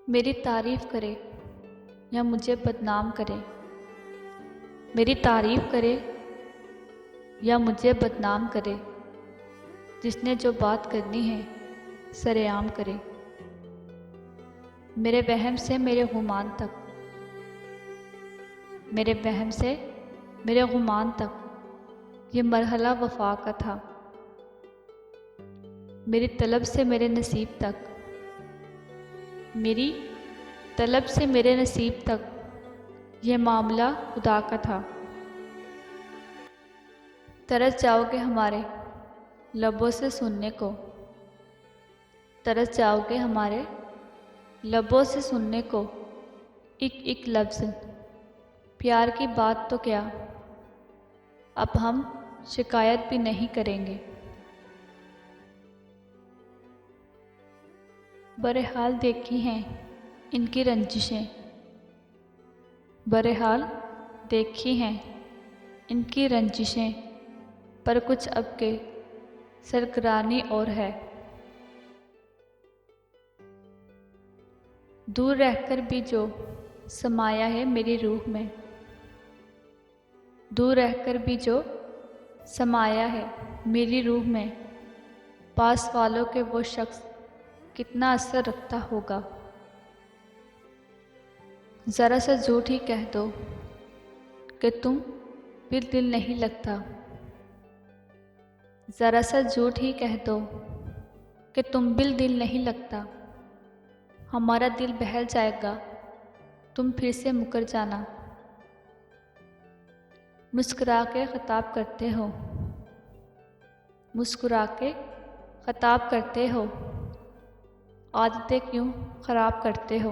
मेरी तारीफ़ करे या मुझे बदनाम करे, मेरी तारीफ़ करे या मुझे बदनाम करे, जिसने जो बात करनी है सरेआम करे। मेरे वहम से मेरे गुमान तक, मेरे वहम से मेरे गुमान तक ये मरहला वफ़ा का था। मेरी तलब से मेरे नसीब तक, मेरी तलब से मेरे नसीब तक ये मामला खुदा का था। तरस जाओगे हमारे लबों से सुनने को, तरस जाओगे हमारे लबों से सुनने को एक एक लफ्ज़। प्यार की बात तो क्या, अब हम शिकायत भी नहीं करेंगे। बहरहाल देखी हैं इनकी रंजिशें, बहरहाल देखी हैं इनकी रंजिशें, पर कुछ अब के सरगरानी और है। दूर रहकर भी जो समाया है मेरी रूह में, दूर रहकर भी जो समाया है मेरी रूह में, पास वालों के वो शख्स कितना असर रखता होगा। ज़रा सा झूठ ही कह दो कि तुम फिर दिल नहीं लगता, ज़रा सा झूठ ही कह दो कि तुम दिल नहीं लगता। हमारा दिल बहल जाएगा तुम फिर से मुकर जाना। मुस्कुरा के ख़िताब करते हो, मुस्कुरा के ख़िताब करते हो, आदतें क्यों ख़राब करते हो।